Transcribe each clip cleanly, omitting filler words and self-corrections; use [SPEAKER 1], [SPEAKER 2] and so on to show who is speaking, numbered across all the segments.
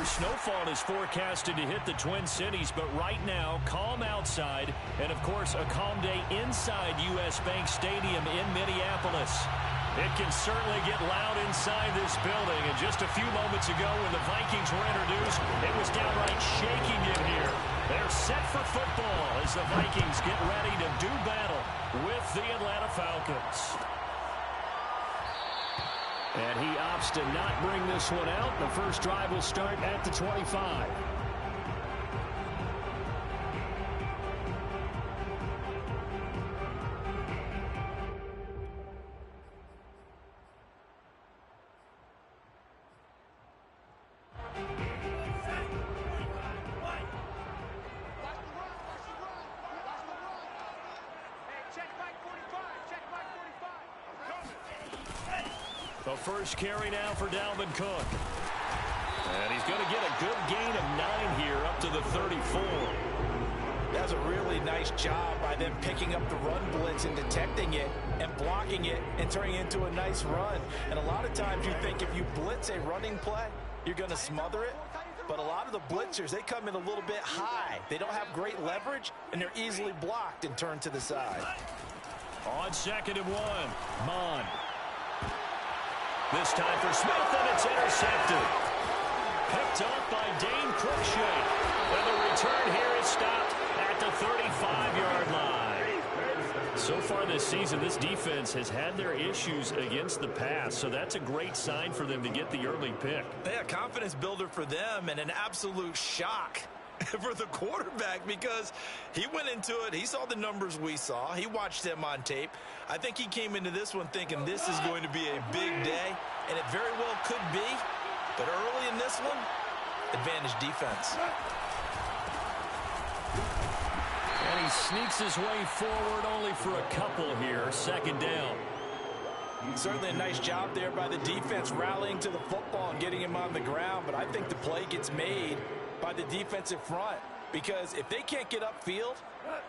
[SPEAKER 1] snowfall is forecasted to hit the Twin Cities, but right now, calm outside, and of course, a calm day inside U.S. Bank Stadium in Minneapolis. It can certainly get loud inside this building, and just a few moments ago when the Vikings were introduced, it was downright shaking in here. They're set for football as the Vikings get ready to do battle with the Atlanta Falcons. And he opts to not bring this one out. The first drive will start at the 25. The first carry now for Dalvin Cook. And he's going to get a good gain of 9 here up to the 34.
[SPEAKER 2] That's a really nice job by them picking up the run blitz and detecting it and blocking it and turning it into a nice run. And a lot of times you think if you blitz a running play, you're going to smother it. But a lot of the blitzers, they come in a little bit high. They don't have great leverage, and they're easily blocked and turned to the side.
[SPEAKER 1] On 2nd and 1, Mond. This time for Smith, and it's intercepted. Picked up by Dane Cruikshank. And the return here is stopped at the 35-yard line. So far this season, this defense has had their issues against the pass, so that's a great sign for them to get the early pick.
[SPEAKER 2] Yeah, confidence builder for them and an absolute shock for the quarterback because he went into it. He saw the numbers we saw. He watched them on tape. I think he came into this one thinking this is going to be a big day, and it very well could be. But early in this one, advantage defense.
[SPEAKER 1] And he sneaks his way forward only for a couple here. 2nd down.
[SPEAKER 2] Certainly a nice job there by the defense rallying to the football and getting him on the ground. But I think the play gets made by the defensive front because if they can't get upfield,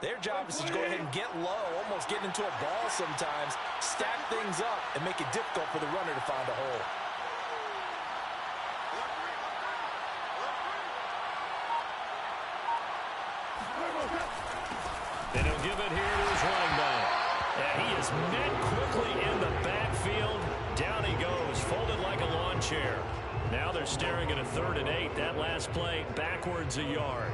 [SPEAKER 2] their job is to go ahead and get low, almost get into a ball sometimes, stack things up, and make it difficult for the runner to find a hole.
[SPEAKER 1] And he'll give it here to his running back. And he is met quickly in the backfield. Down he goes, folded like a lawn chair. Now they're staring at a 3rd and 8. That last play backwards a yard.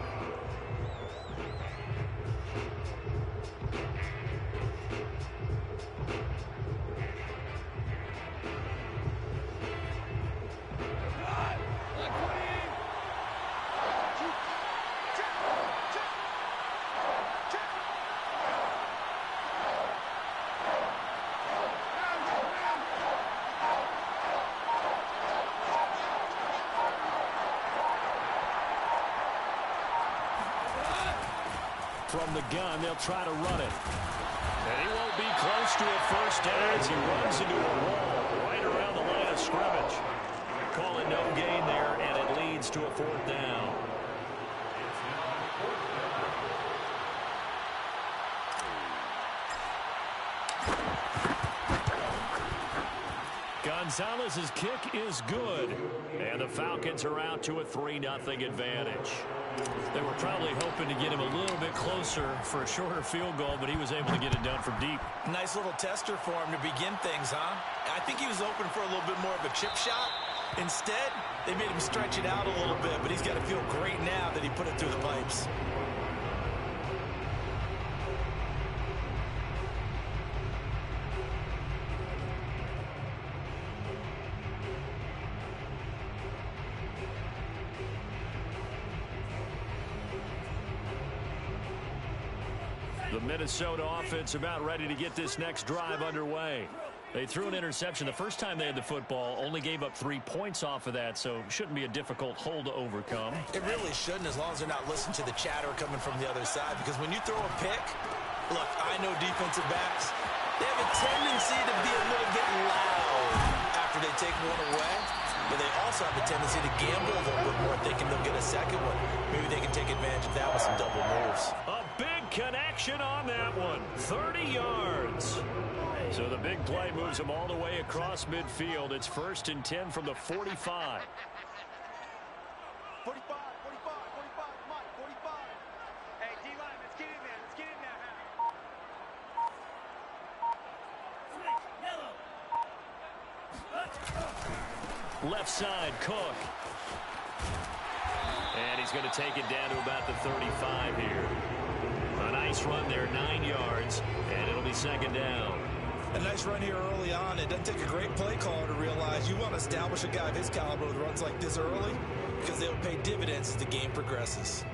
[SPEAKER 1] From the gun, they'll try to run it. And he won't be close to a first down as he runs into a wall right around the line of scrimmage. Call it no gain there, and it leads to a 4th down. Gonzalez's kick is good, and the Falcons are out to a 3-0 advantage. They were probably hoping to get him a little bit closer for a shorter field goal, but he was able to get it done from deep.
[SPEAKER 2] Nice little tester for him to begin things, huh? I think he was open for a little bit more of a chip shot. Instead, they made him stretch it out a little bit, but he's got to feel great now that he put it through the pipes.
[SPEAKER 1] The Minnesota offense about ready to get this next drive underway. They threw an interception the first time they had the football, only gave up 3 points off of that, so shouldn't be a difficult hole to overcome.
[SPEAKER 2] It really shouldn't, as long as they're not listening to the chatter coming from the other side, because when you throw a pick, look, I know defensive backs, they have a tendency to be a little bit loud after they take one away, but they also have a tendency to gamble a little bit more, thinking they'll get a second one. Maybe they can take advantage of that with some double moves.
[SPEAKER 1] A big connection on that one, 30 yards. So the big play moves them all the way across midfield. It's 1st and 10 from the 45.
[SPEAKER 2] 45, 45, 45, Mike, 45.
[SPEAKER 3] Hey, D-line, let's get in there. Let's get in there now.
[SPEAKER 1] Left side, Cook. And he's going to take it down to about the 35 here. A nice run there, 9 yards, and it'll be second down.
[SPEAKER 2] A nice run here early on. It doesn't take a great play caller to realize you want to establish a guy of his caliber with runs like this early because they'll pay dividends as the game progresses.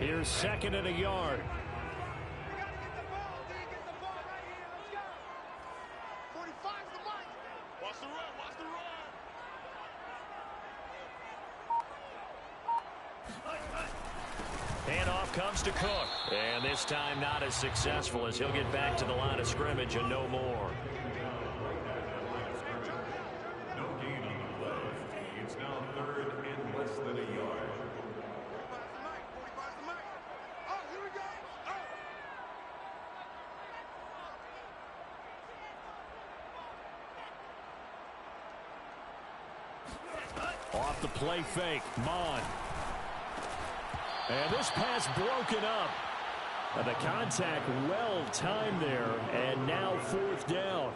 [SPEAKER 1] Here's second and a yard.
[SPEAKER 3] We got to get the ball, D. Get the ball right here. Let's go. 45's the mic. Watch the run. Watch the run.
[SPEAKER 1] Handoff comes to Cook. And this time not as successful as he'll get back to the line of scrimmage and no more.
[SPEAKER 4] No gain on the play. It's now third and less than a yard.
[SPEAKER 3] 45's the mic. 45's the mic. Oh, here we go.
[SPEAKER 1] Off the play fake, Mon. And this pass broken up. The contact well timed there, and now fourth down.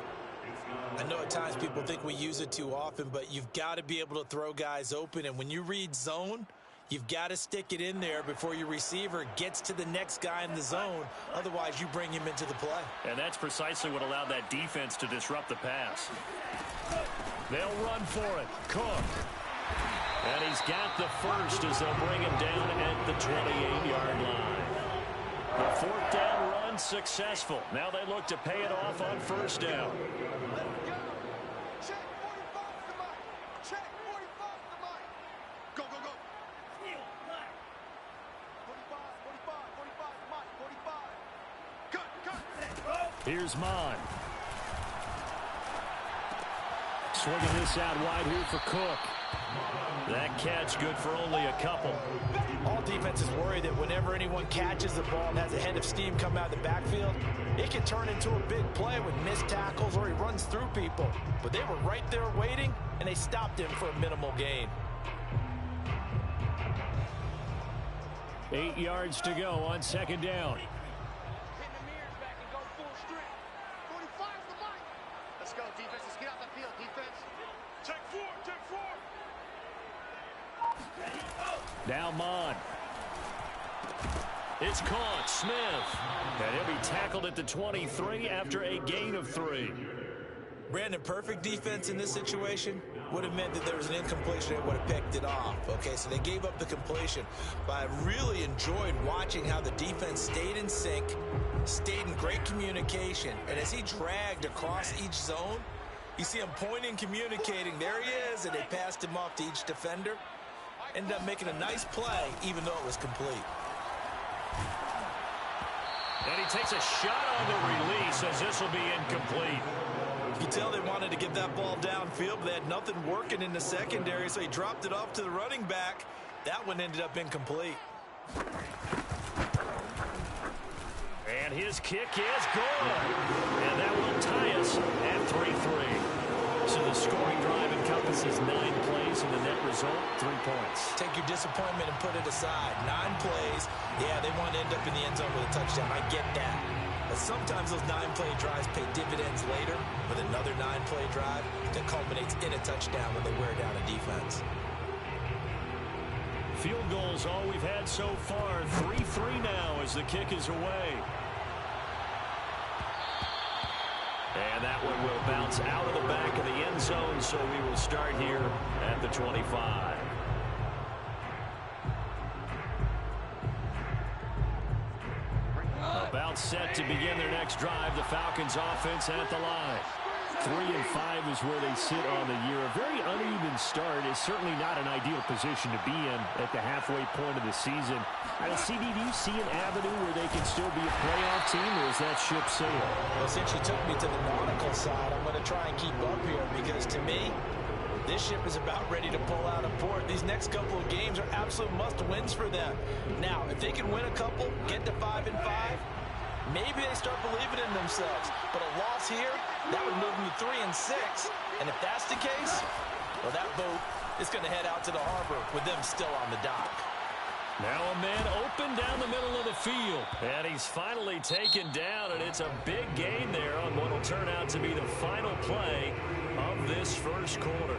[SPEAKER 2] I know at times people think we use it too often, but you've got to be able to throw guys open. And when you read zone, you've got to stick it in there before your receiver gets to the next guy in the zone. Otherwise, you bring him into the play.
[SPEAKER 1] And that's precisely what allowed that defense to disrupt the pass. They'll run for it. Cook. And he's got the first as they'll bring him down at the 28-yard line. The fourth down run successful. Now they look to pay it off on first down.
[SPEAKER 3] Check 45's the mic. Check 45's the mic. Go, go, go. 45, 45, 45's the mic. 45. Cut.
[SPEAKER 1] Here's Mon. Swinging this out wide here for Cook. That catch good for only a couple.
[SPEAKER 2] All defenses worry that whenever anyone catches the ball and has a head of steam come out of the backfield, it can turn into a big play with missed tackles or he runs through people. But they were right there waiting, and they stopped him for a minimal gain.
[SPEAKER 1] 8 yards to go on second down.
[SPEAKER 3] Hit the mirrors back and go full strength. 45's the mic. Let's go, defense. Let's get out the field, defense. Check 4, check 4.
[SPEAKER 1] Now Mon. It's caught. Smith. And he'll be tackled at the 23 after a gain of 3.
[SPEAKER 2] Brandon, perfect defense in this situation would have meant that there was an incompletion and would have picked it off. Okay, so they gave up the completion. But I really enjoyed watching how the defense stayed in sync, stayed in great communication, and as he dragged across each zone, you see him pointing, communicating. There he is, and they passed him off to each defender. Ended up making a nice play, even though it was complete.
[SPEAKER 1] And he takes a shot on the release as this will be incomplete.
[SPEAKER 2] You tell they wanted to get that ball downfield, but they had nothing working in the secondary, so he dropped it off to the running back. That one ended up incomplete.
[SPEAKER 1] And his kick is good. And that will tie us at 3-3. So the scoring drive encompasses 9 plays, and the net result, 3 points.
[SPEAKER 2] Take your disappointment and put it aside. 9 plays. Yeah, they want to end up in the end zone with a touchdown. I get that. But sometimes those 9-play drives pay dividends later with another 9-play drive that culminates in a touchdown when they wear down a defense.
[SPEAKER 1] Field goals all we've had so far. 3-3 now as the kick is away. And that one will bounce out of the back of the end zone, so we will start here at the 25. About set to begin their next drive. The Falcons offense at the line. 3-5 is where they sit on the year. A very uneven start is certainly not an ideal position to be in at the halfway point of the season. CD, do you see an avenue where they can still be a playoff team, or is that ship sailed?
[SPEAKER 2] Well, since you took me to the nautical side, I'm going to try and keep up here because, to me, this ship is about ready to pull out of port. These next couple of games are absolute must-wins for them. Now, if they can win a couple, get to 5-5, maybe they start believing in themselves. But a loss here, that would move them to 3-6. And if that's the case, well, that boat is going to head out to the harbor with them still on the dock.
[SPEAKER 1] Now a man open down the middle of the field. And he's finally taken down, and it's a big gain there on what will turn out to be the final play of this first quarter.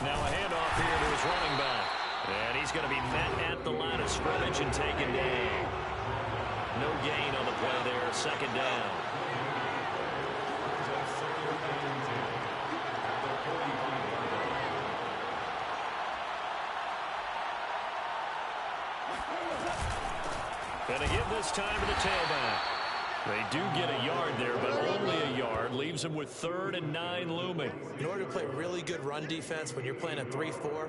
[SPEAKER 1] Now a handoff here to his running back. And he's going to be met at the line of scrimmage and taken down. No gain on the play there. Second down. Going to give this time to the tailback. They do get a yard there, but only a yard. Leaves them with 3rd and 9 looming.
[SPEAKER 2] In order to play really good run defense when you're playing a 3-4,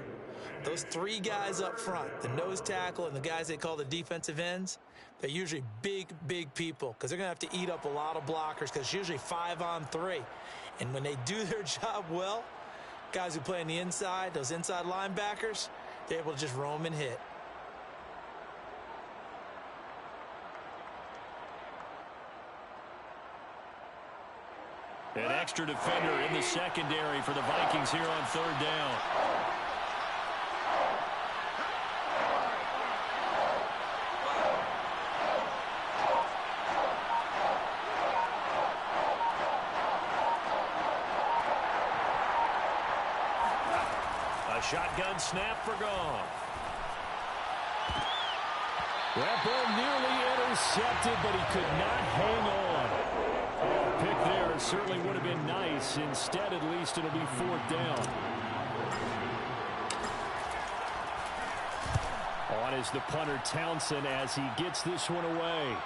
[SPEAKER 2] those 3 guys up front, the nose tackle and the guys they call the defensive ends, they're usually big, big people because they're going to have to eat up a lot of blockers because it's usually 5-on-3. And when they do their job well, guys who play on the inside, those inside linebackers, they're able to just roam and hit.
[SPEAKER 1] An extra defender in the secondary for the Vikings here on 3rd down. A shotgun snap for Goff. That ball nearly intercepted, but he could not hang on. Oh, pick there certainly would have been nice. Instead, at least, it'll be 4th down. On is the punter Townsend as he gets this one away.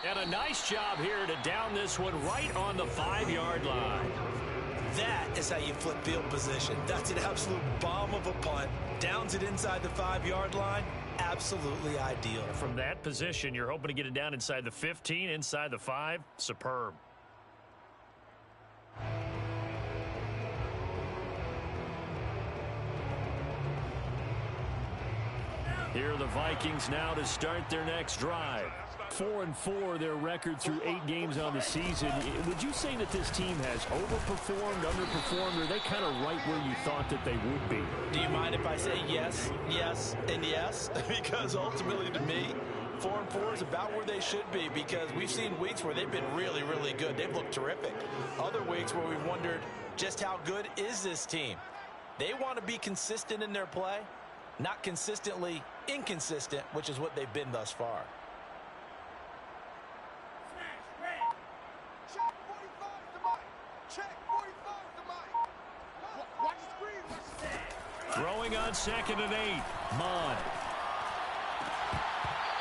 [SPEAKER 1] And a nice job here to down this one right on the 5-yard line.
[SPEAKER 2] That is how you flip field position. That's an absolute bomb of a punt. Downs it inside the 5-yard line. Absolutely ideal.
[SPEAKER 1] From that position, you're hoping to get it down inside the 15, inside the 5. Superb. Here are the Vikings now to start their next drive. 4-4 their record through 8 games on the season. Would you say that this team has overperformed, underperformed, or are they kind of right where you thought that they would be?
[SPEAKER 2] Do you mind if I say yes, yes, and yes? Because ultimately to me, 4-4 is about where they should be because we've seen weeks where they've been really, really good. They've looked terrific. Other weeks where we've wondered just how good is this team. They want to be consistent in their play, not consistently inconsistent, which is what they've been thus far.
[SPEAKER 1] Throwing on 2nd and 8. Mon.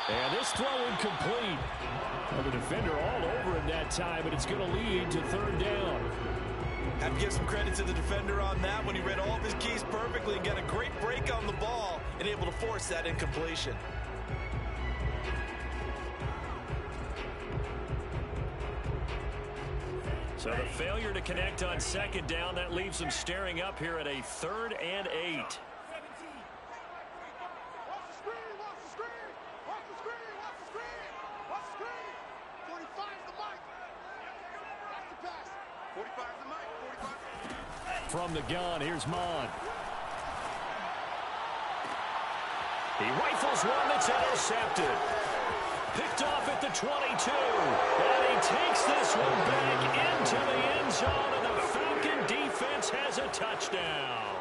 [SPEAKER 1] And this throw incomplete. Well, the defender all over him that time, but it's going to lead to 3rd down.
[SPEAKER 2] Have to give some credit to the defender on that when he read all of his keys perfectly and got a great break on the ball and able to force that incompletion.
[SPEAKER 1] So the failure to connect on 2nd down, that leaves them staring up here at a 3rd and 8. From the gun, here's Mon. He rifles one that's intercepted. Picked off at the 22. And he takes this one back into the end zone, and the Falcon defense has a touchdown.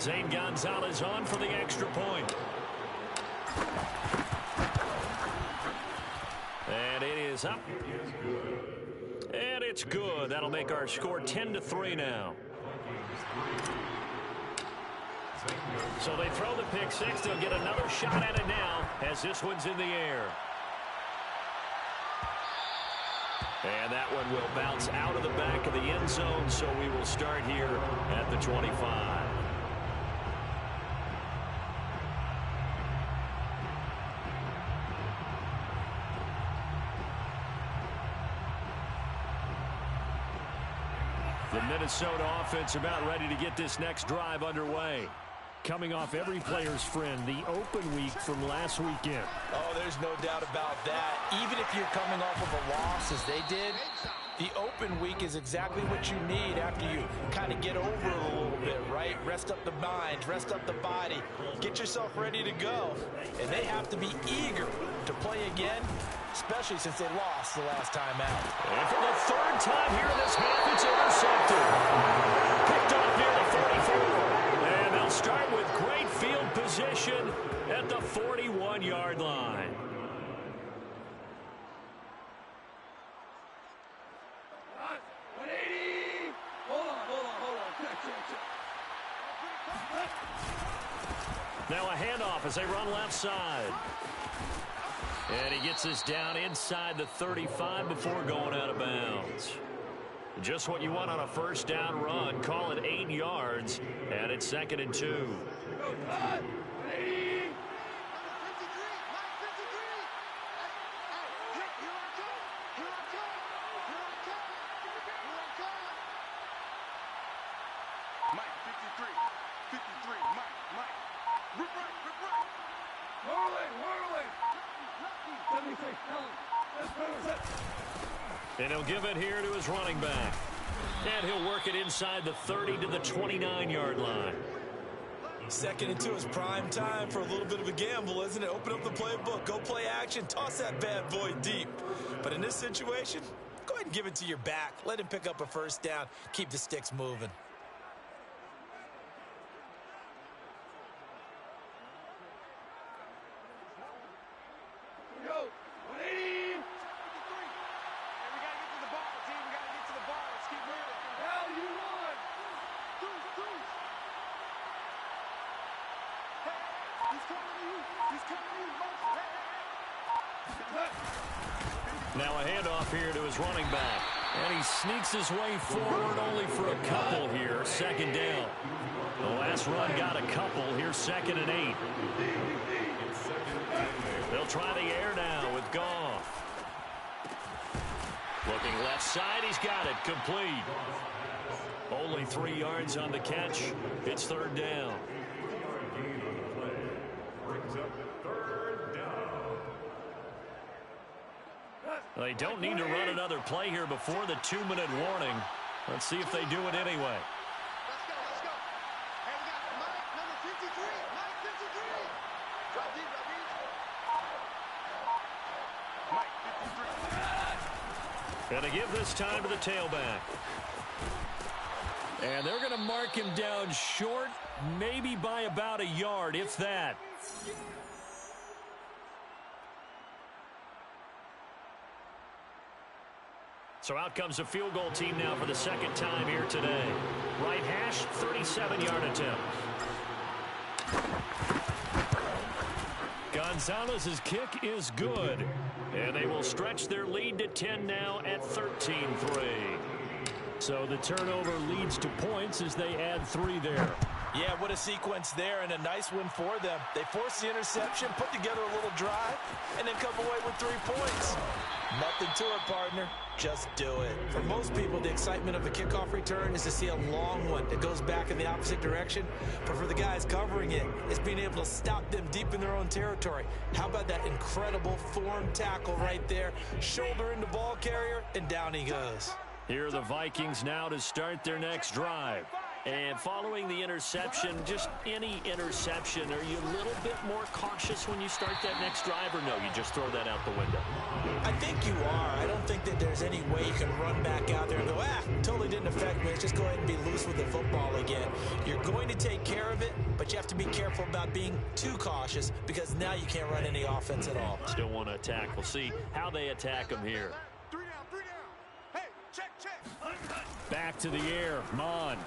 [SPEAKER 1] Zane Gonzalez on for the extra point. And it is up. And it's good. That'll make our score 10-3 now. So they throw the pick six. They'll get another shot at it now as this one's in the air. And that one will bounce out of the back of the end zone, so we will start here at the 25. The Minnesota offense about ready to get this next drive underway. Coming off every player's friend, the open week from last weekend.
[SPEAKER 2] Oh, there's no doubt about that. Even if you're coming off of a loss as they did, the open week is exactly what you need after you kind of get over it a little bit, right? Rest up the mind, rest up the body, get yourself ready to go. And they have to be eager to play again, especially since they lost the last time out.
[SPEAKER 1] And for the third time here in this half, it's intercepted. Picked off near the 44. And they'll start with great field position at the 41-yard line. Now a handoff as they run left side. And he gets this down inside the 35 before going out of bounds. Just what you want on a first down run. Call it 8 yards, and it's 2nd and 2. And he'll give it here to his running back. And he'll work it inside the 30 to the 29-yard line.
[SPEAKER 2] 2nd and 2 is prime time for a little bit of a gamble, isn't it? Open up the playbook, go play action, toss that bad boy deep. But in this situation, go ahead and give it to your back. Let him pick up a first down, keep the sticks moving.
[SPEAKER 1] Now a handoff here to his running back. And he sneaks his way forward only for a couple here. 2nd down. The last run got a couple. Here's 2nd and 8. They'll try the air now with Goff. Looking left side. He's got it. Complete. Only 3 yards on the catch. It's 3rd down. They don't need to run another play here before the 2-minute warning. Let's see if they do it anyway.
[SPEAKER 3] Let's go, let's go. Hey, we got Mike, number 53. Mike 53. Drop deep, drop deep. Mike 53.
[SPEAKER 1] Gonna give this time to the tailback. And they're going to mark him down short, maybe by about a yard, if that. So out comes a field goal team now for the 2nd time here today. Right hash, 37-yard attempt. Gonzalez's kick is good. And they will stretch their lead to 10 now at 13-3. So the turnover leads to points as they add 3 there.
[SPEAKER 2] Yeah, what a sequence there, and a nice win for them. They forced the interception, put together a little drive, and then come away with 3 points. Nothing to it, partner. Just do it. For most people, the excitement of a kickoff return is to see a long one that goes back in the opposite direction. But for the guys covering it, it's being able to stop them deep in their own territory. How about that incredible form tackle right there? Shoulder into ball carrier, and down he goes.
[SPEAKER 1] Here are the Vikings now to start their next drive. And following the interception, just any interception, are you a little bit more cautious when you start that next drive, or no, you just throw that out the window?
[SPEAKER 2] I think you are. I don't think that there's any way you can run back out there and go, totally didn't affect me. Let's just go ahead and be loose with the football again. You're going to take care of it, but you have to be careful about being too cautious because now you can't run any offense at all.
[SPEAKER 1] Still want to attack. We'll see how they attack them here.
[SPEAKER 3] 3 down, 3 down. Hey, check.
[SPEAKER 1] Back to the air, Mond.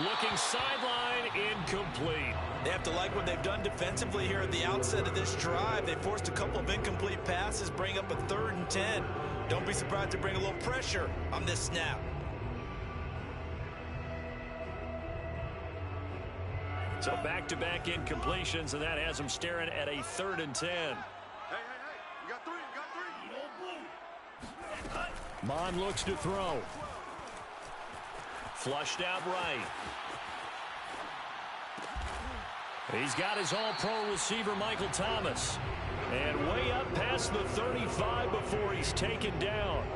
[SPEAKER 1] Looking sideline, incomplete.
[SPEAKER 2] They have to like what they've done defensively here at the outset of this drive. They forced a couple of incomplete passes, bring up a 3rd and 10. Don't be surprised to bring a little pressure on this snap.
[SPEAKER 1] So back-to-back incompletions, and that has them staring at a 3rd and 10.
[SPEAKER 3] Hey, you got three,
[SPEAKER 1] Mond looks to throw. Flushed out right. He's got his all-pro receiver, Michael Thomas. And way up past the 35 before he's taken down.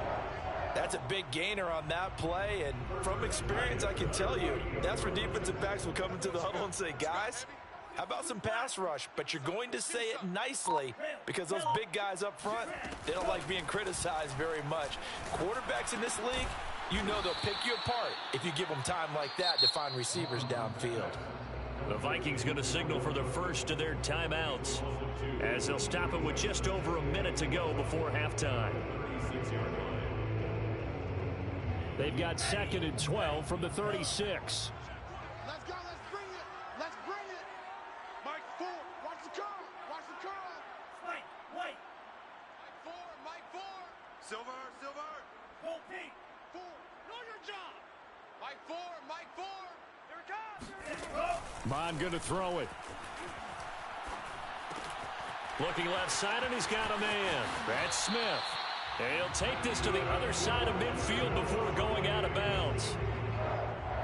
[SPEAKER 2] That's a big gainer on that play, and from experience, I can tell you, that's where defensive backs will come into the huddle and say, guys, how about some pass rush? But you're going to say it nicely because those big guys up front, they don't like being criticized very much. Quarterbacks in this league, you know they'll pick you apart if you give them time like that to find receivers downfield.
[SPEAKER 1] The Vikings going to signal for the first of their timeouts as they'll stop it with just over a minute to go before halftime. They've got 2nd and 12 from the 36.
[SPEAKER 3] Let's go, let's bring it. Let's bring it. Mike 4, watch the curl. Watch the curl. Mike. Mike 4. Silver. Full Pete. 4. Know your job. Mike 4. Here it comes.
[SPEAKER 1] Mond going to throw it. Looking left side, and he's got a man. That's Smith. And he'll take this to the other side of midfield before going out of bounds.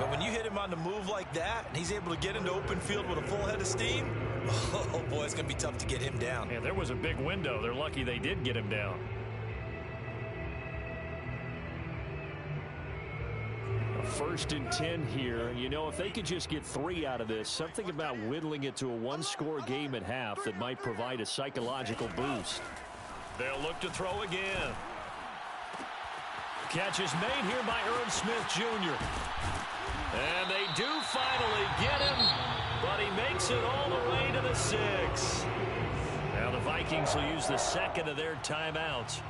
[SPEAKER 2] But when you hit him on the move like that, and he's able to get into open field with a full head of steam, oh boy, it's going to be tough to get him down.
[SPEAKER 1] Yeah, there was a big window. They're lucky they did get him down. A 1st and 10 here. You know, if they could just get 3 out of this, something about whittling it to a 1-score game at half that might provide a psychological boost. They'll look to throw again. Catch is made here by Irv Smith Jr. And they do finally get him, but he makes it all the way to the 6. Now the Vikings will use the 2nd of their timeouts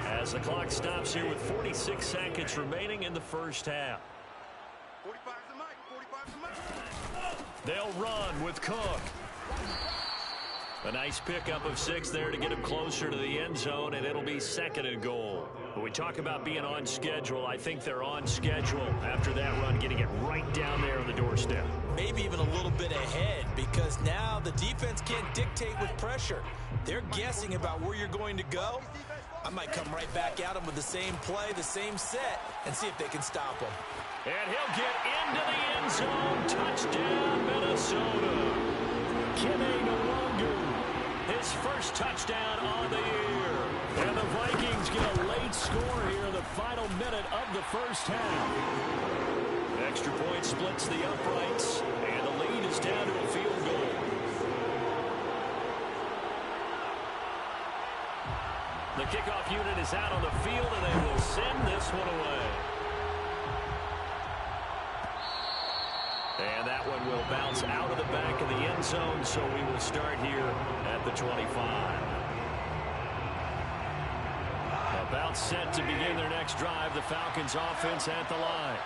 [SPEAKER 1] as the clock stops here with 46 seconds remaining in the first half.
[SPEAKER 3] 45's the mic.
[SPEAKER 1] They'll run with Cook. A nice pickup of 6 there to get him closer to the end zone, and it'll be 2nd and goal. When we talk about being on schedule, I think they're on schedule after that run, getting it right down there on the doorstep.
[SPEAKER 2] Maybe even a little bit ahead, because now the defense can't dictate with pressure. They're guessing about where you're going to go. I might come right back at them with the same play, the same set, and see if they can stop them.
[SPEAKER 1] And he'll get into the end zone. Touchdown, Minnesota. Kene Nwangwu, his first touchdown on the year. And the Vikings get a late score here in the final minute of the first half. Extra point splits the uprights, and the lead is down to a field goal. The kickoff unit is out on the field, and they will send this one away. And that one will bounce out of the back of the end zone, so we will start here at the 25. About set to begin their next drive, the Falcons offense at the line.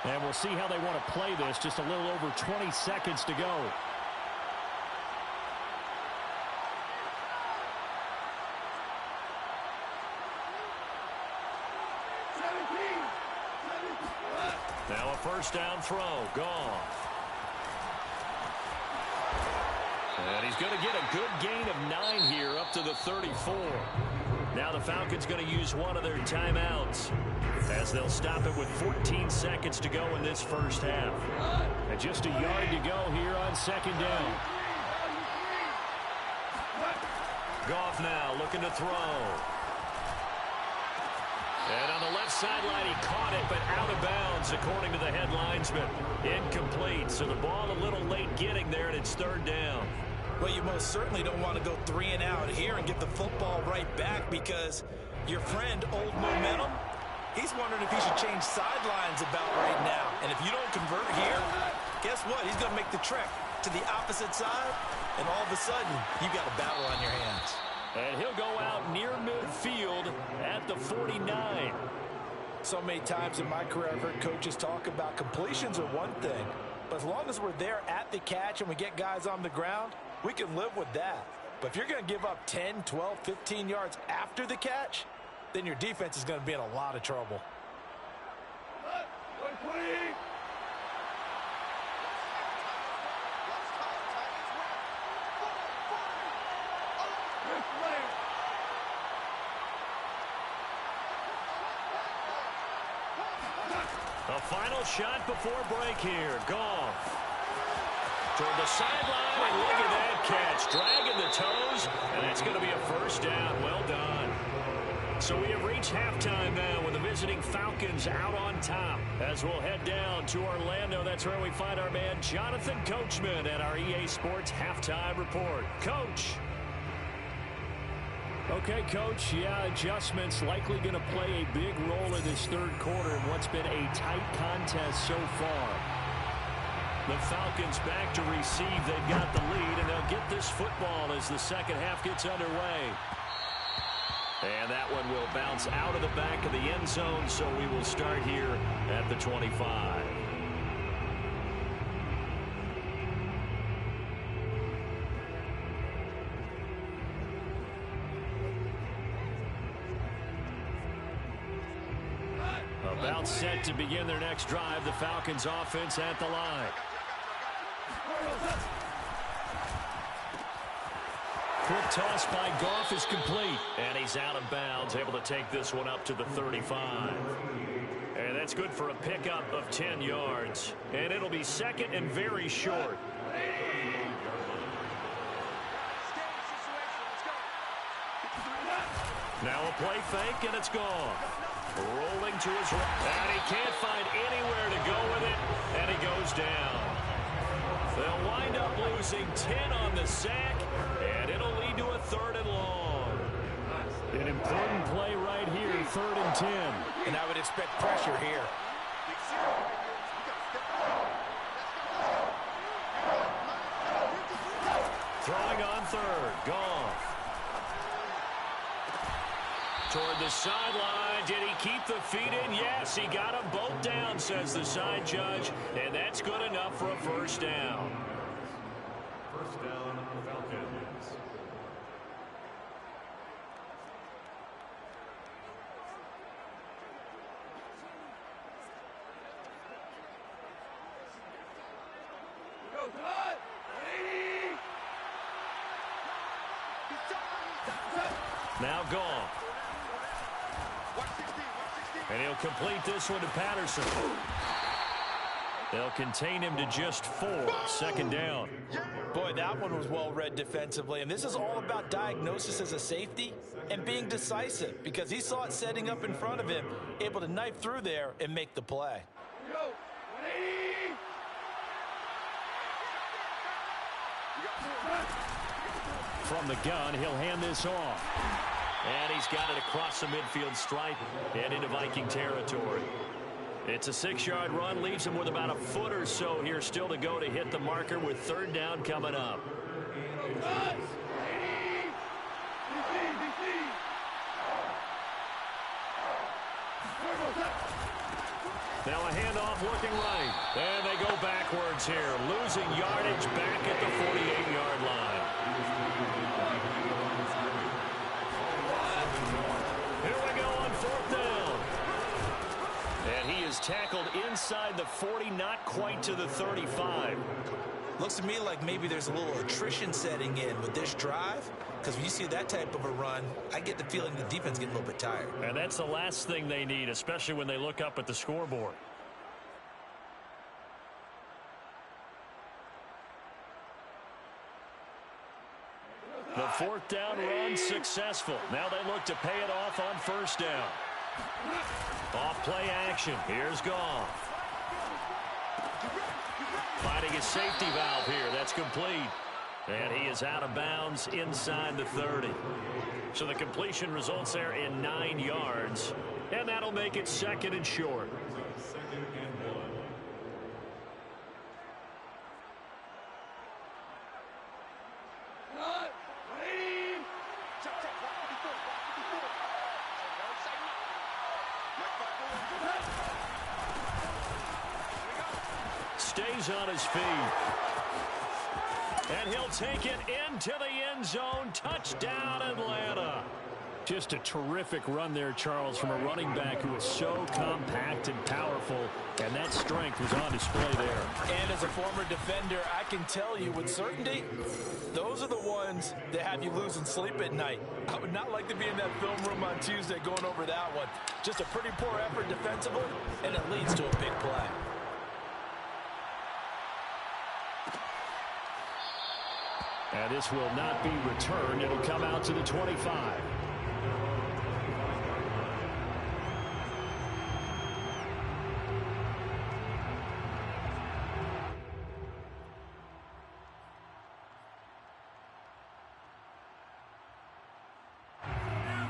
[SPEAKER 1] And we'll see how they want to play this. Just a little over 20 seconds to go. Now a first down throw. Goff. And he's going to get a good gain of 9 here up to the 34. Now the Falcons going to use one of their timeouts as they'll stop it with 14 seconds to go in this first half. And just a yard to go here on second down. Goff now looking to throw. And on the left sideline, he caught it, but out of bounds, according to the head linesman. Incomplete, so the ball a little late getting there, and it's third down.
[SPEAKER 2] Well, you most certainly don't want to go 3 and out here and get the football right back, because your friend, Old Momentum, he's wondering if he should change sidelines about right now. And if you don't convert here, guess what? He's going to make the trek to the opposite side, and all of a sudden, you've got a battle on your hands.
[SPEAKER 1] And he'll go out near midfield at the 49.
[SPEAKER 2] So many times in my career, I've heard coaches talk about completions are one thing, but as long as we're there at the catch and we get guys on the ground, we can live with that. But if you're going to give up 10, 12, 15 yards after the catch, then your defense is going to be in a lot of trouble.
[SPEAKER 1] The final shot before break here. Goff. Toward the sideline, and look at that catch. Dragging the toes, and that's going to be a first down. Well done. So we have reached halftime now with the visiting Falcons out on top. As we'll head down to Orlando, that's where we find our man Jonathan Coachman at our EA Sports Halftime Report. Coach. Okay, Coach, yeah, adjustments likely going to play a big role in this third quarter in what's been a tight contest so far. The Falcons back to receive. They've got the lead, and they'll get this football as the second half gets underway. And that one will bounce out of the back of the end zone, so we will start here at the 25. About set to begin their next drive. The Falcons offense at the line. Quick toss by Goff is complete. And he's out of bounds, able to take this one up to the 35. And that's good for a pickup of 10 yards. And it'll be second and very short. Now a play fake, and it's gone. Rolling to his right, and he can't find anywhere to go with it, and he goes down. They'll wind up losing 10 on the sack, and it'll lead to a third and long. An important play right here, 3rd and 10.
[SPEAKER 2] And I would expect pressure here.
[SPEAKER 1] Throwing on third, Goff. Toward the sideline. Did he keep the feet in? Yes, he got them both down, says the side judge. And that's good enough for a first down.
[SPEAKER 4] First down, Falcons.
[SPEAKER 1] Now Goff. And he'll complete this one to Patterson. They'll contain him to just 4. Second down.
[SPEAKER 2] Boy, that one was well read defensively. And this is all about diagnosis as a safety and being decisive, because he saw it setting up in front of him, able to knife through there and make the play.
[SPEAKER 1] From the gun, he'll hand this off. And he's got it across the midfield stripe and into Viking territory. It's a 6-yard run, leaves him with about a foot or so here still to go to hit the marker with third down coming up. Now a handoff looking right. And they go backwards here, losing yardage back at the 48-yard line. Here we go on 4th down. And he is tackled inside the 40, not quite to the 35.
[SPEAKER 2] Looks to me like maybe there's a little attrition setting in with this drive, because when you see that type of a run, I get the feeling the defense is getting a little bit tired.
[SPEAKER 1] And that's the last thing they need, especially when they look up at the scoreboard. The 4th down run successful. Now they look to pay it off on 1st down. Off play action. Here's Goff. Finding his safety valve here. That's complete. And he is out of bounds inside the 30. So the completion results there in 9 yards. And that'll make it 2nd and short.
[SPEAKER 4] 2nd and 1.
[SPEAKER 1] stays on his feet. And he'll take it into the end zone. Touchdown, Atlanta. Just a terrific run there, Charles, from a running back who is so compact and powerful, and that strength was on display there.
[SPEAKER 2] And as a former defender, I can tell you with certainty, those are the ones that have you losing sleep at night. I would not like to be in that film room on Tuesday going over that one. Just a pretty poor effort defensively, and it leads to a big play.
[SPEAKER 1] And this will not be returned. It'll come out to the 25.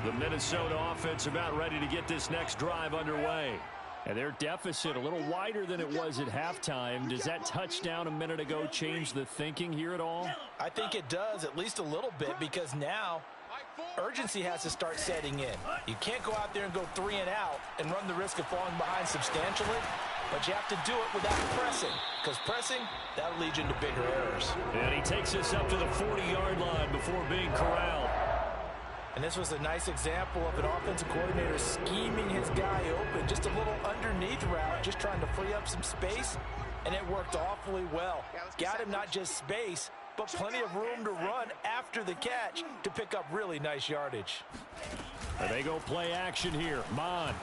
[SPEAKER 1] The Minnesota offense about ready to get this next drive underway. And their deficit a little wider than it was at halftime. Does that touchdown a minute ago change the thinking here at all?
[SPEAKER 2] I think it does, at least a little bit, because now urgency has to start setting in. You can't go out there and go 3 and out and run the risk of falling behind substantially, but you have to do it without pressing, because pressing, that'll lead you into bigger errors.
[SPEAKER 1] And he takes us up to the 40-yard line before being corralled.
[SPEAKER 2] And this was a nice example of an offensive coordinator scheming his guy open, just a little underneath route, just trying to free up some space, and it worked awfully well. Got him not just space, but plenty of room to run after the catch to pick up really nice yardage.
[SPEAKER 1] And they go play action here. Mon.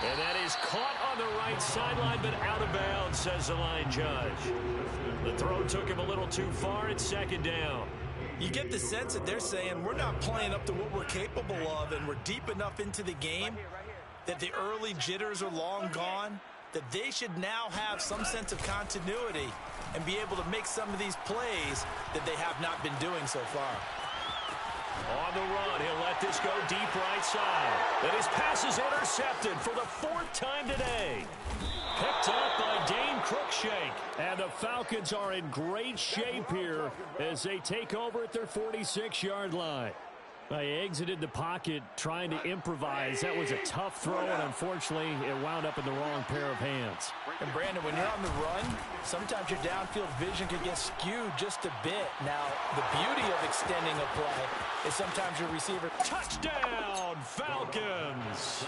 [SPEAKER 1] And that is caught on the right sideline, but out of bounds, says the line judge. The throw took him a little too far. It's second down.
[SPEAKER 2] You get the sense that they're saying we're not playing up to what we're capable of, and we're deep enough into the game that the early jitters are long gone, that they should now have some sense of continuity and be able to make some of these plays that they have not been doing so far.
[SPEAKER 1] On the run, he'll let this go deep right side. And his pass is intercepted for the 4th time today. Picked up by Dane Cruikshank. And the Falcons are in great shape here as they take over at their 46-yard line. They exited the pocket trying to improvise. That was a tough throw, and unfortunately, it wound up in the wrong pair of hands.
[SPEAKER 2] And Brandon, when you're on the run, sometimes your downfield vision can get skewed just a bit. Now, the beauty of extending a play is sometimes your receiver.
[SPEAKER 1] Touchdown, Falcons!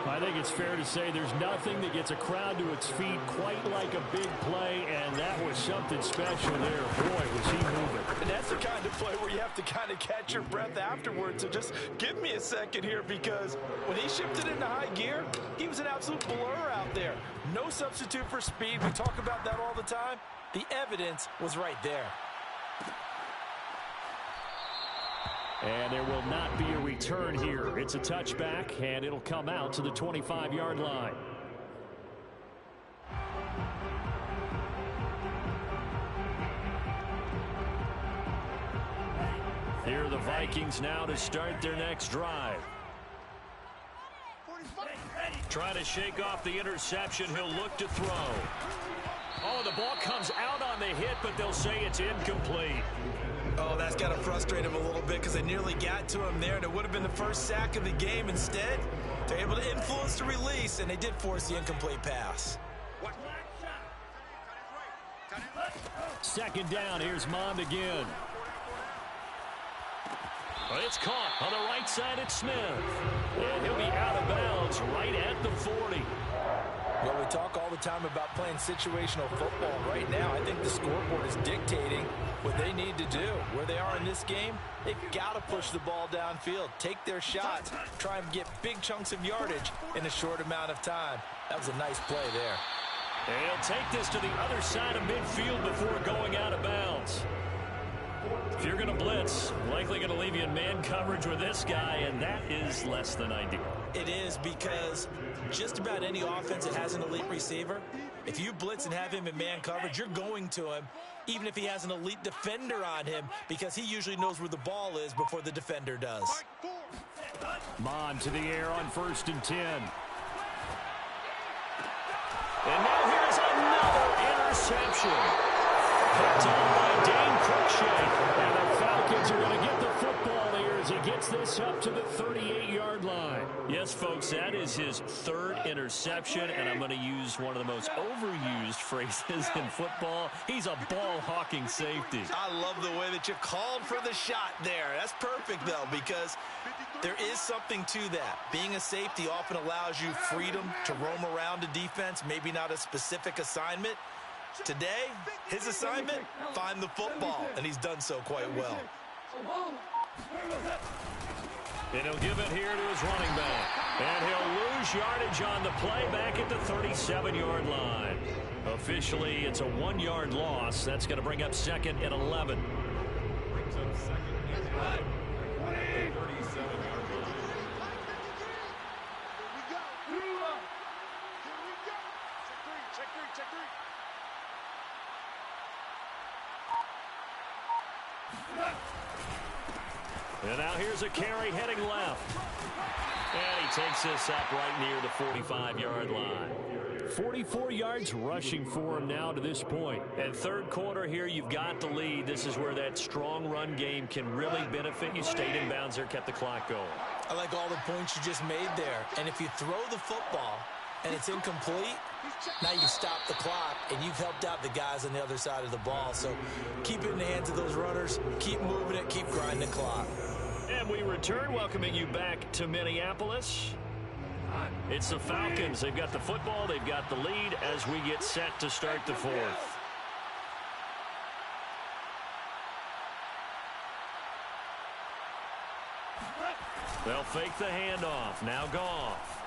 [SPEAKER 1] I think it's fair to say there's nothing that gets a crowd to its feet quite like a big play, and that was something special there. Boy, was he moving.
[SPEAKER 2] And that's the kind of play where you have to kind of catch your breath afterwards. So just give me a second here, because when he shifted into high gear, he was an absolute blur out there. No substitute for speed. We talk about that all the time. The evidence was right there.
[SPEAKER 1] And there will not be a return here. It's a touchback, and it'll come out to the 25-yard line. Here are the Vikings now to start their next drive. Trying to shake off the interception. He'll look to throw. Oh, the ball comes out on the hit, but they'll say it's incomplete.
[SPEAKER 2] Oh, that's got to frustrate him a little bit, because they nearly got to him there, and it would have been the first sack of the game. Instead, they're able to influence the release, and they did force the incomplete pass.
[SPEAKER 1] Second down. Here's Mond again. It's caught on the right side at Smith. And he'll be out of bounds right at the 40.
[SPEAKER 2] Well, we talk all the time about playing situational football. Right now, I think the scoreboard is dictating what they need to do. Where they are in this game, they've got to push the ball downfield, take their shots, try and get big chunks of yardage in a short amount of time. That was a nice play there.
[SPEAKER 1] And he'll take this to the other side of midfield before going out of bounds. If you're going to blitz, likely going to leave you in man coverage with this guy, and that is less than ideal.
[SPEAKER 2] It is, because just about any offense that has an elite receiver, if you blitz and have him in man coverage, you're going to him, even if he has an elite defender on him, because he usually knows where the ball is before the defender does.
[SPEAKER 1] Mond to the air on 1st and 10. And now here's another interception. Picked up by Dane Cruikshank. And the Falcons are going to get the football here as he gets this up to the 38-yard line. Yes, folks, that is his third interception, and I'm going to use one of the most overused phrases in football. He's a ball-hawking safety.
[SPEAKER 2] I love the way that you called for the shot there. That's perfect, though, because there is something to that. Being a safety often allows you freedom to roam around a defense, maybe not a specific assignment. Today, his assignment, find the football, and he's done so quite well.
[SPEAKER 1] And he'll give it here to his running back. And he'll lose yardage on the play back at the 37-yard line. Officially, it's a 1-yard loss. That's going to bring up 2nd and 11.
[SPEAKER 4] Brings up 2nd and 11. 37-yard line.
[SPEAKER 3] Check three.
[SPEAKER 1] And now here's a carry heading left. And he takes this up right near the 45-yard line. 44 yards rushing for him now to this point. And third quarter here, you've got the lead. This is where that strong run game can really benefit you. Stayed in bounds there, kept the clock going.
[SPEAKER 2] I like all the points you just made there. And if you throw the football and it's incomplete, now you stop the clock, and you've helped out the guys on the other side of the ball. So keep it in the hands of those runners. Keep moving it. Keep grinding the clock.
[SPEAKER 1] And we return, welcoming you back to Minneapolis. It's the Falcons. They've got the football. They've got the lead as we get set to start the fourth. They'll fake the handoff. Now Goff.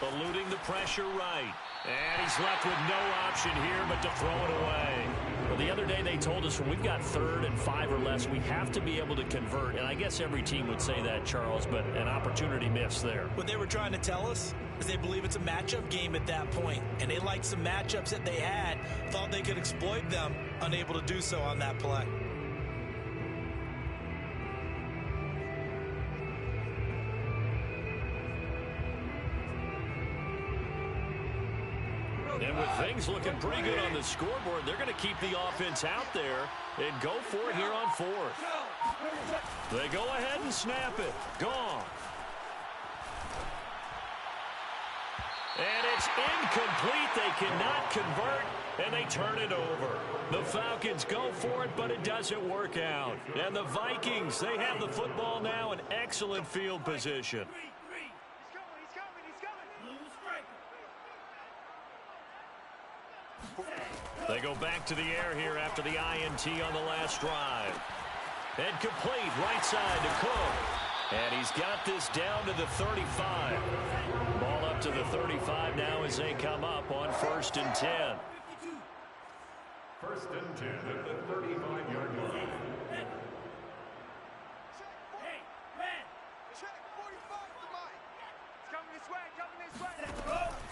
[SPEAKER 1] Eluding the pressure right. And he's left with no option here but to throw it away. Well, the other day they told us when we've got 3rd and 5 or less, we have to be able to convert. And I guess every team would say that, Charles, but an opportunity missed there.
[SPEAKER 2] What they were trying to tell us is they believe it's a matchup game at that point. And they liked some matchups that they had, thought they could exploit them, unable to do so on that play.
[SPEAKER 1] And with things looking pretty good on the scoreboard, they're going to keep the offense out there and go for it here on 4th. They go ahead and snap it. Gone. And it's incomplete. They cannot convert, and they turn it over. The Falcons go for it, but it doesn't work out. And the Vikings, they have the football now in excellent field position. They go back to the air here after the INT on the last drive. And complete right side to Cook. And he's got this down to the 35. Ball up to the 35 now as they come up on 1st and 10.
[SPEAKER 4] 1st and 10 at the 35-yard line.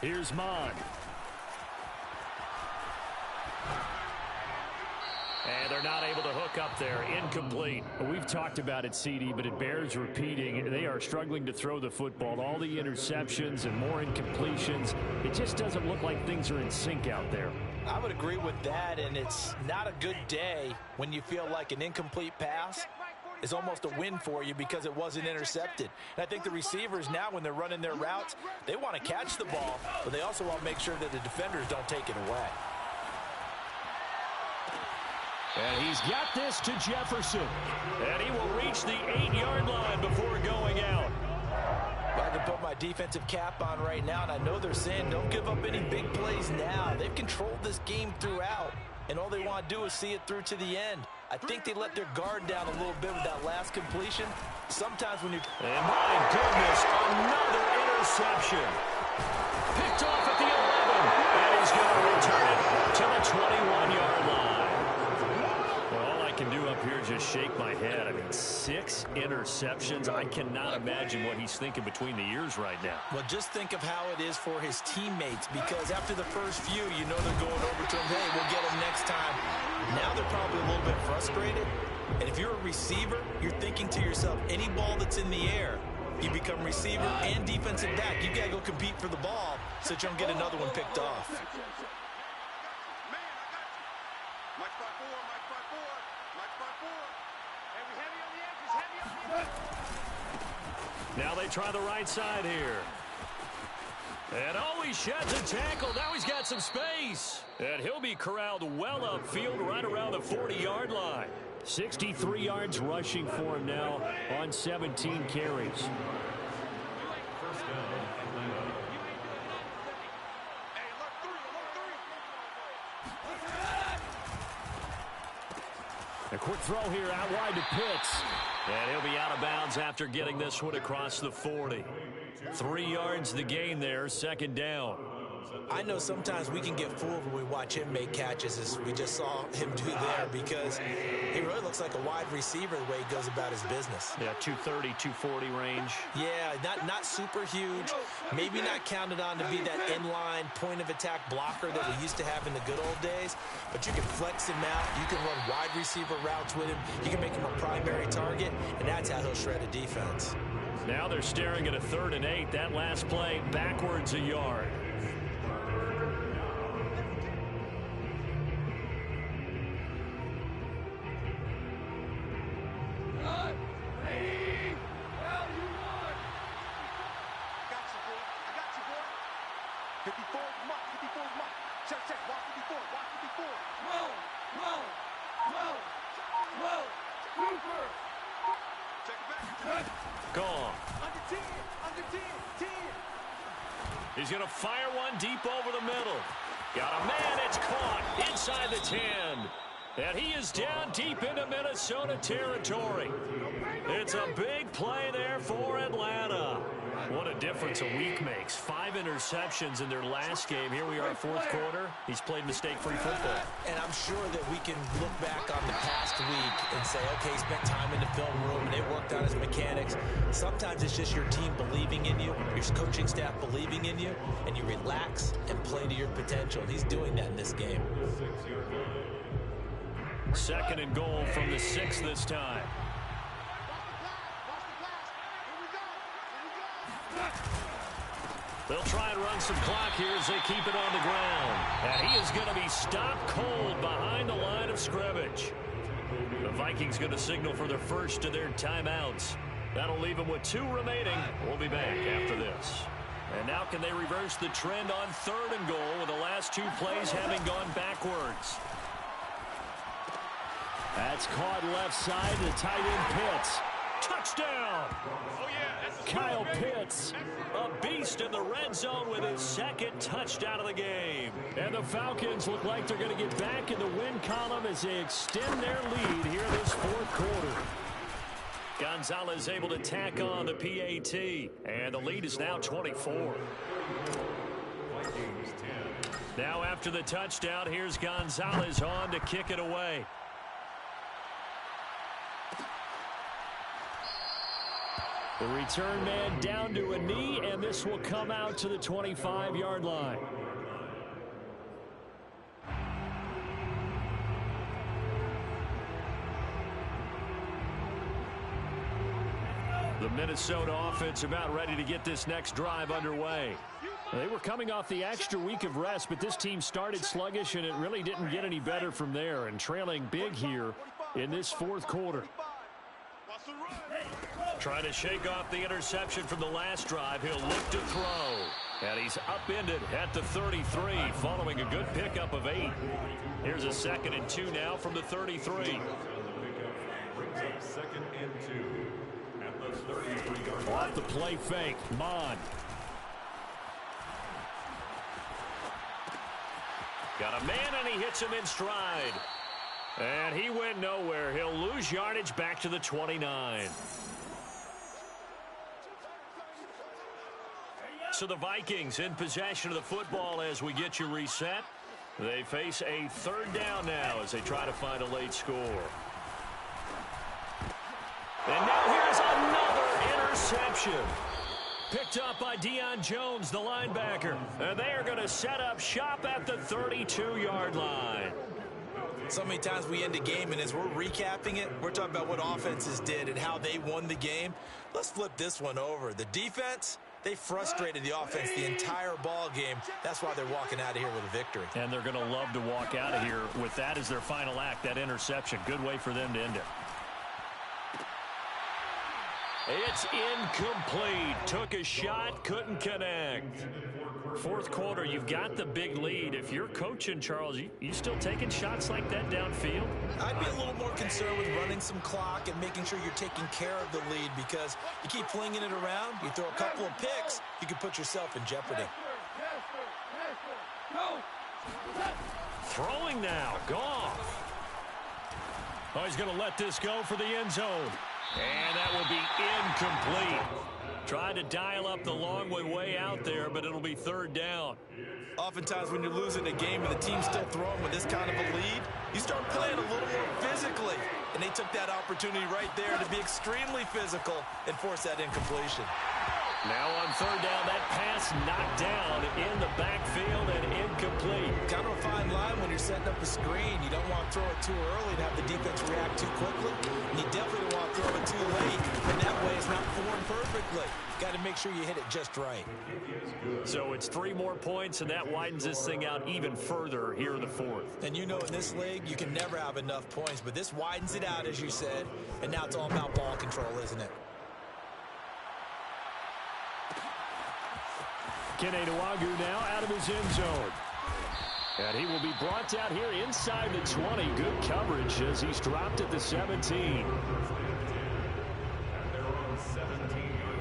[SPEAKER 1] Here's Mond. And they're not able to hook up there. Incomplete.
[SPEAKER 5] We've talked about it, CD, but it bears repeating. They are struggling to throw the football. All the interceptions and more incompletions. It just doesn't look like things are in sync out there.
[SPEAKER 2] I would agree with that, and it's not a good day when you feel like an incomplete pass is almost a win for you because it wasn't intercepted. And I think the receivers now, when they're running their routes, they want to catch the ball, but they also want to make sure that the defenders don't take it away.
[SPEAKER 1] And he's got this to Jefferson. And he will reach the 8-yard line before going out.
[SPEAKER 2] I can put my defensive cap on right now, and I know they're saying don't give up any big plays now. They've controlled this game throughout, and all they want to do is see it through to the end. I think they let their guard down a little bit with that last completion. Sometimes when you...
[SPEAKER 1] And my goodness, another interception. Picked off at the 11, and he's going to return it to the 21-yard line. All I can do up here is just shake my head. I mean, 6 interceptions. I cannot imagine what he's thinking between the ears right now.
[SPEAKER 2] Well, just think of how it is for his teammates, because after the first few, you know they're going over to him, hey, we'll get him next time. Now they're probably a little bit frustrated. And if you're a receiver, you're thinking to yourself, any ball that's in the air, you become receiver and defensive back. You got to go compete for the ball so that you don't get another one picked off.
[SPEAKER 1] Now they try the right side here. And oh, he sheds a tackle. Now he's got some space. And he'll be corralled well upfield right around the 40-yard line.
[SPEAKER 5] 63 yards rushing for him now on 17 carries.
[SPEAKER 4] First down, Atlanta.
[SPEAKER 5] A quick throw here out wide to Pitts.
[SPEAKER 1] And he'll be out of bounds after getting this one across the 40. 3 yards the gain there, second down.
[SPEAKER 2] I know sometimes we can get fooled when we watch him make catches, as we just saw him do there, because he really looks like a wide receiver the way he goes about his business.
[SPEAKER 1] Yeah, 230, 240 range.
[SPEAKER 2] Yeah, not super huge. Maybe not counted on to be that inline point-of-attack blocker that we used to have in the good old days, but you can flex him out. You can run wide receiver routes with him. You can make him a primary target, and that's how he'll shred a defense.
[SPEAKER 1] Now they're staring at a 3rd and 8. That last play backwards a yard. Gone. He's going to fire one deep over the middle. Got a man. It's caught inside the 10. And he is down deep into Minnesota territory. It's a big play there for Atlanta. What a difference a week makes. 5 interceptions in their last game. Here we are, 4th quarter. He's played mistake-free football.
[SPEAKER 2] And I'm sure that we can look back on the past week and say, okay, he spent time in the film room and they worked on his mechanics. Sometimes it's just your team believing in you, your coaching staff believing in you, and you relax and play to your potential. He's doing that in this game.
[SPEAKER 1] 2nd and goal from the 6 this time. They'll try and run some clock here as they keep it on the ground. And he is going to be stopped cold behind the line of scrimmage. The Vikings going to signal for their first of their timeouts. That'll leave them with 2 remaining. We'll be back after this. And now can they reverse the trend on 3rd and goal with the last 2 plays having gone backwards?
[SPEAKER 5] That's caught left side. The tight end Pitts.
[SPEAKER 1] Touchdown!
[SPEAKER 5] Kyle Pitts.
[SPEAKER 1] A beast in the red zone with his 2nd touchdown of the game.
[SPEAKER 5] And the Falcons look like they're going to get back in the win column as they extend their lead here this 4th quarter.
[SPEAKER 1] Gonzalez able to tack on the PAT. And the lead is now 24. Now after the touchdown, here's Gonzalez on to kick it away.
[SPEAKER 5] The return man down to a knee, and this will come out to the 25-yard line.
[SPEAKER 1] The Minnesota offense about ready to get this next drive underway.
[SPEAKER 5] They were coming off the extra week of rest, but this team started sluggish, and it really didn't get any better from there, and trailing big here in this 4th quarter.
[SPEAKER 1] Trying to shake off the interception from the last drive. He'll look to throw. And he's upended at the 33 following a good pickup of 8. Here's a 2nd and 2 now from the 33.
[SPEAKER 4] Brings up 2nd and 2 at the 33-yard line.
[SPEAKER 5] Off the play fake, Mon.
[SPEAKER 1] Got a man, and he hits him in stride. And he went nowhere. He'll lose yardage back to the 29. So the Vikings in possession of the football as we get you reset. They face a 3rd down now as they try to find a late score. And now here's another interception. Picked up by Deion Jones, the linebacker. And they are going to set up shop at the 32-yard line.
[SPEAKER 2] So many times we end a game, and as we're recapping it, we're talking about what offenses did and how they won the game. Let's flip this one over. The defense, they frustrated the offense the entire ball game. That's why they're walking out of here with a victory.
[SPEAKER 1] And they're going to love to walk out of here with that as their final act, that interception. Good way for them to end it. It's incomplete. Took a shot, couldn't connect. Fourth quarter, you've got the big lead. If you're coaching, Charles, you still taking shots like that downfield?
[SPEAKER 2] I'd be a little more concerned with running some clock and making sure you're taking care of the lead, because you keep flinging it around, you throw a couple of picks, you can put yourself in jeopardy.
[SPEAKER 1] Throwing now, Goff. Oh, he's going to let this go for the end zone. And that will be incomplete. Tried to dial up the long way out there, but it'll be third down.
[SPEAKER 2] Oftentimes when you're losing a game and the team's still throwing with this kind of a lead, you start playing a little more physically. And they took that opportunity right there to be extremely physical and force that incompletion.
[SPEAKER 1] Now on third down, that pass knocked down in the backfield and incomplete.
[SPEAKER 2] Kind of a fine line when you're setting up a screen. You don't want to throw it too early and have the defense react too quickly. And you definitely don't want to throw it too late. And that way it's not formed perfectly. Got to make sure you hit it just right.
[SPEAKER 1] So it's 3 more points, and that widens this thing out even further here in the fourth.
[SPEAKER 2] And you know in this league, you can never have enough points. But this widens it out, as you said. And now it's all about ball control, isn't it?
[SPEAKER 5] Yoooooooooooo now out of his end zone. And he will be brought out here inside the 20. Good coverage as he's dropped at the 17.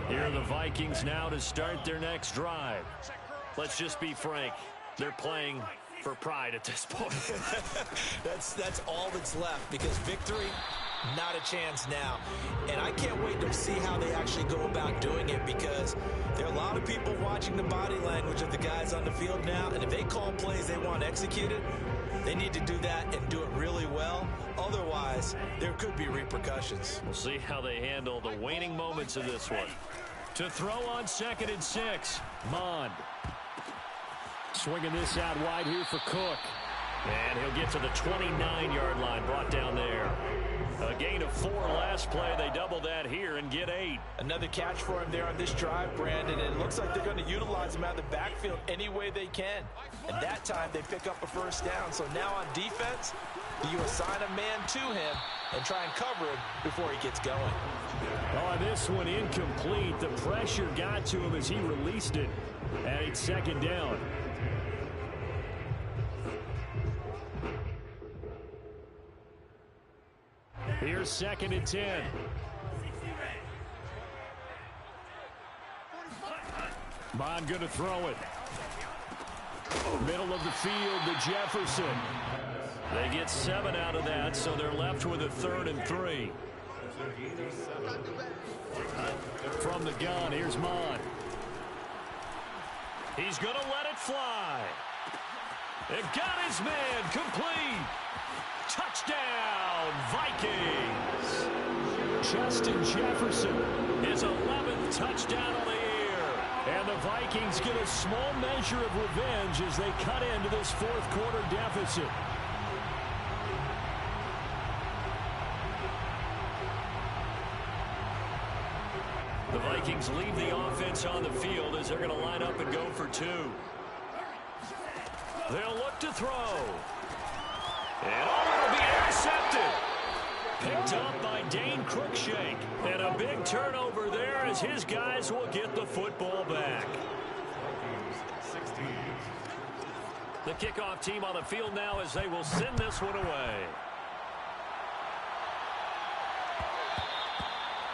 [SPEAKER 5] Here are the Vikings now to start their next drive.
[SPEAKER 1] Let's just be frank. They're playing for pride at this point.
[SPEAKER 2] That's all that's left, because victory, not a chance now. And I can't wait to see how they actually go about doing it, because there are a lot of people watching the body language of the guys on the field now, and if they call plays they want executed, they need to do that and do it really well. Otherwise, there could be repercussions.
[SPEAKER 1] We'll see how they handle the waning moments of this one. To throw on 2nd and 6, Mond.
[SPEAKER 5] Swinging this out wide here for Cook.
[SPEAKER 1] And he'll get to the 29-yard line, brought down there. A gain of 4 last play. They double that here and get 8.
[SPEAKER 2] Another catch for him there on this drive, Brandon. And it looks like they're going to utilize him out of the backfield any way they can. And that time they pick up a first down. So now on defense, do you assign a man to him and try and cover him before he gets going?
[SPEAKER 5] Oh, this one incomplete. The pressure got to him as he released it. And it's 2nd down. Here's 2nd and 10. Mond going to throw it. Middle of the field to Jefferson.
[SPEAKER 1] They get 7 out of that, so they're left with a 3rd and 3.
[SPEAKER 5] From the gun, here's Mond.
[SPEAKER 1] He's going to let it fly. It got his man complete. Touchdown, Vikings.
[SPEAKER 5] Justin Jefferson.
[SPEAKER 1] His 11th touchdown on the year.
[SPEAKER 5] And the Vikings get a small measure of revenge as they cut into this 4th quarter deficit.
[SPEAKER 1] The Vikings leave the offense on the field as they're going to line up and go for 2. They'll look to throw. And it'll be intercepted. Picked up by Dane Cruikshank. And a big turnover there as his guys will get the football back. The kickoff team on the field now as they will send this one away.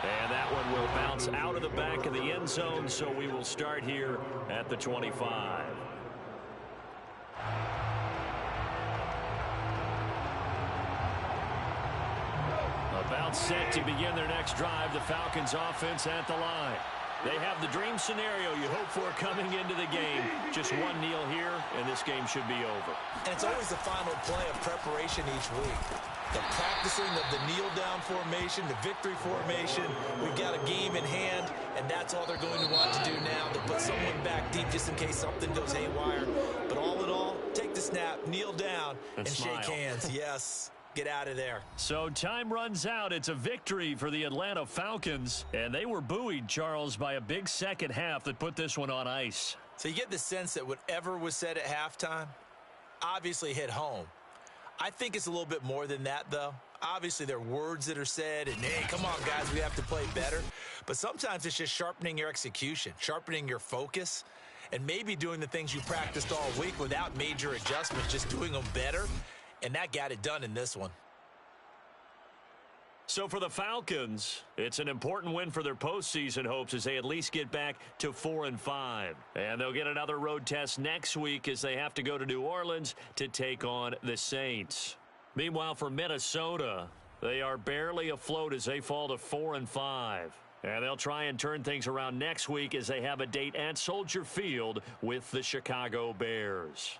[SPEAKER 1] And that one will bounce out of the back of the end zone, so we will start here at the 25. About set to begin their next drive, the Falcons offense at the line. They have the dream scenario you hope for coming into the game. Just one kneel here, and this game should be over.
[SPEAKER 2] And it's always the final play of preparation each week. The practicing of the kneel-down formation, the victory formation. We've got a game in hand, and that's all they're going to want to do now, to put someone back deep just in case something goes haywire. But all in all, take the snap, kneel down, and shake hands. Yes. Get out of there.
[SPEAKER 1] So time runs out. It's a victory for the Atlanta Falcons. And they were buoyed, Charles, by a big second half that put this one on ice.
[SPEAKER 2] So you get the sense that whatever was said at halftime obviously hit home. I think it's a little bit more than that, though. obviously there are words that are said, and hey, come on, guys, we have to play better. But sometimes it's just sharpening your execution, sharpening your focus, and maybe doing the things you practiced all week without major adjustments, just doing them better. And that got it done in this one.
[SPEAKER 1] So for the Falcons, it's an important win for their postseason hopes as they at least get back to 4-5. And they'll get another road test next week as they have to go to New Orleans to take on the Saints. Meanwhile, for Minnesota, they are barely afloat as they fall to 4-5. And they'll try and turn things around next week as they have a date at Soldier Field with the Chicago Bears.